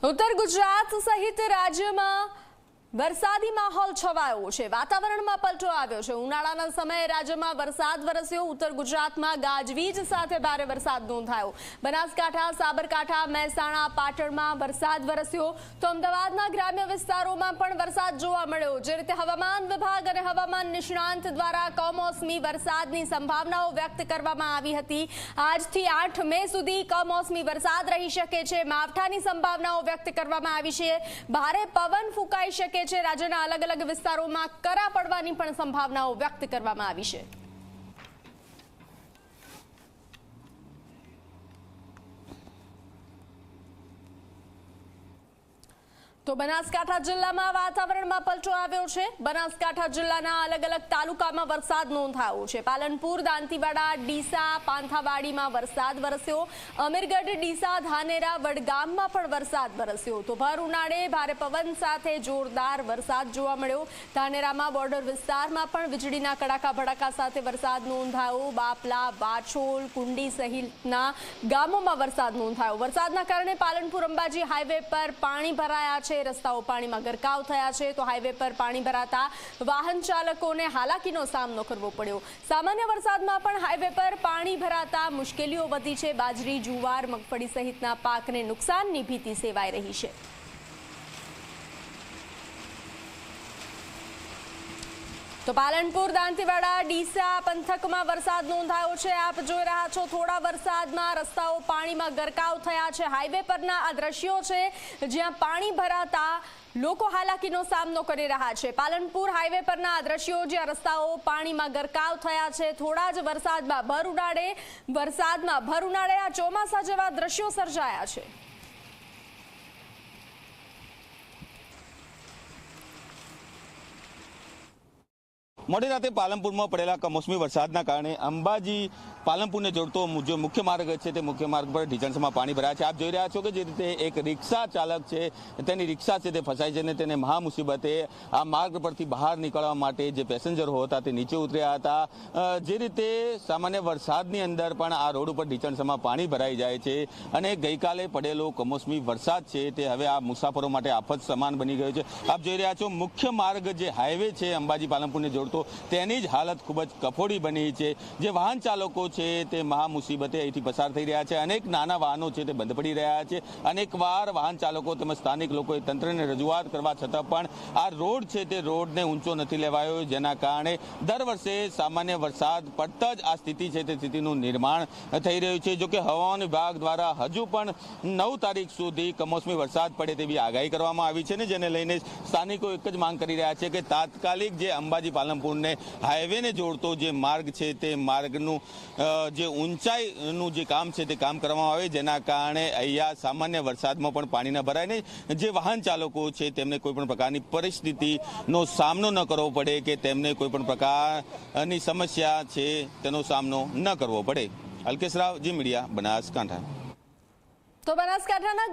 ઉત્તર ગુજરાત સહિત રાજ્યમાં વરસાદી માહોલ છવાયો છે। વાતાવરણમાં પલટો આવ્યો છે। ઉનાળાના સમયે રાજ્યમાં વરસાદ વરસ્યો। ઉત્તર ગુજરાતમાં ગાજવીજ સાથે ભારે વરસાદ નોંધાયો। બનાસકાંઠા, સાબરકાંઠા, મહેસાણા, પાટણમાં વરસાદ વરસ્યો તો અમદાવાદના ગ્રામ્ય વિસ્તારોમાં પણ વરસાદ જોવા મળ્યો। જે રીતે હવામાન વિભાગ અને હવામાન નિષ્ણાંત દ્વારા કમોસમી વરસાદની સંભાવનાઓ વ્યક્ત કરવામાં આવી હતી। આજથી 8 મે સુધી કમોસમી વરસાદ રહી શકે છે। માવઠાની સંભાવનાઓ વ્યક્ત કરવામાં આવી છે। ભારે પવન ફૂંકાઈ શકે છે। રાજ્યના અલગ અલગ વિસ્તારોમાં કરા પડવાની પણ સંભાવનાઓ વ્યક્ત કરવામાં આવી છે। તો બનાસકાંઠા જિલ્લામાં વાતાવરણમાં પલટો આવ્યો છે। બનાસકાંઠા જિલ્લાના અલગ અલગ તાલુકામાં વરસાદ નોંધાયો છે। પાલનપુર, દાંતીવાડા, ડીસા, પાંથાવાડીમાં વરસાદ વરસ્યો। અમીરગઢ, ડીસા, ધાનેરા, વડગામમાં પણ વરસાદ વરસ્યો તો ભર ઉનાળે ભારે પવન સાથે જોરદાર વરસાદ જોવા મળ્યો। ધાનેરામાં બોર્ડર વિસ્તારમાં પણ વીજળીના કડાકા ભડાકા સાથે વરસાદ નોંધાયો। બાપલા, વાછોલ, કુંડી સહિતના ગામોમાં વરસાદ નોંધાયો। વરસાદના કારણે પાલનપુર અંબાજી હાઈવે પર પાણી ભરાયા છે। રસ્તાઓ પાણીમાં ગરકાવ થયા છે તો હાઈવે પર પાણી ભરાતા વાહન ચાલકોને હાલાકીનો સામનો કરવો પડ્યો। સામાન્ય વરસાદમાં પણ હાઈવે પર પાણી ભરાતા મુશ્કેલીઓ વધી છે। બાજરી, જુવાર, મગફળી સહિતના પાકને નુકસાનની ભીતિ સેવાઈ રહી છે। તો પાલનપુર, દાંતીવાડા, ડીસા પંથકમાં વરસાદ નોંધાયો છે। આપ જોઈ રહ્યા છો થોડા વરસાદમાં રસ્તાઓ પાણીમાં ગરકાવ થયા છે। હાઈવે પરના આ દ્રશ્યો છે જ્યાં પાણી ભરાતા લોકો હાલાકીનો સામનો કરી રહ્યા છે। પાલનપુર હાઈવે પરના આ દ્રશ્યો જ્યાં રસ્તાઓ પાણીમાં ગરકાવ થયા છે। થોડા જ વરસાદમાં ભર ઉનાળે આ ચોમાસા જેવા દ્રશ્યો સર્જાયા છે। મોડી રાતે પાલનપુરમાં પડેલા કમોસમી વરસાદના કારણે અંબાજી પાલનપુરને જોડતો જે મુખ્ય માર્ગ છે તે મુખ્ય માર્ગ પર ઢીચણસમાં પાણી ભરાયા છે। આપ જોઈ રહ્યા છો કે જે રીતે એક રિક્ષા ચાલક છે તેની રિક્ષા છે તે ફસાઈ છે અને તેને મહા મુસીબતે આ માર્ગ પરથી બહાર નીકળવા માટે જે પેસેન્જરો હતા તે નીચે ઉતર્યા હતા। જે રીતે સામાન્ય વરસાદની અંદર પણ આ રોડ ઉપર ઢીચણસમાં પાણી ભરાઈ જાય છે અને ગઈકાલે પડેલો કમોસમી વરસાદ છે તે હવે આ મુસાફરો માટે આફત સમાન બની ગયો છે। આપ જોઈ રહ્યા છો મુખ્ય માર્ગ જે હાઈવે છે અંબાજી પાલનપુરને જોડતો તેની જ હાલત ખૂબ જ કફોડી બની છે। જે વાહન ચાલકો છે તે મહા મુસીબતે અહીંથી પસાર થઈ રહ્યા છે। અનેક નાના વાહનો છે તે બંધ પડી રહ્યા છે। અનેકવાર વાહન ચાલકો તેમજ સ્થાનિક લોકોએ તંત્રને રજૂઆત કરવા છતાં પણ આ રોડ છે તે રોડને ઊંચો નથી લેવાયો, જેના કારણે દર વર્ષે સામાન્ય વરસાદ પડતા જ આ સ્થિતિ છે તે સ્થિતિનું નિર્માણ થઈ રહ્યું છે। જોકે હવામાન વિભાગ દ્વારા હજુ પણ 9 તારીખ સુધી કમોસમી વરસાદ પડે તેવી આગાહી કરવામાં આવી છે ને જેને લઈને સ્થાનિકો એક જ માંગ કરી રહ્યા છે કે તાત્કાલિક જે અંબાજી પાલનપુર હાઈવેને જોડતો જે માર્ગ છે તે માર્ગનું જે ઊંચાઈનું જે કામ છે તે કામ કરવામાં આવે, જેના કારણે અહીંયા સામાન્ય વરસાદમાં પણ પાણી ન ભરાય ને જે વાહન ચાલકો છે તેમને કોઈ પણ પ્રકારની પરિસ્થિતિનો સામનો ન કરવો પડે કે તેમને કોઈ પણ પ્રકારની સમસ્યા છે તેનો સામનો ન કરવો પડે। અલ્કેશ રાવ, જી મીડિયા, બનાસકાંઠા। તો બનાસકાંઠાના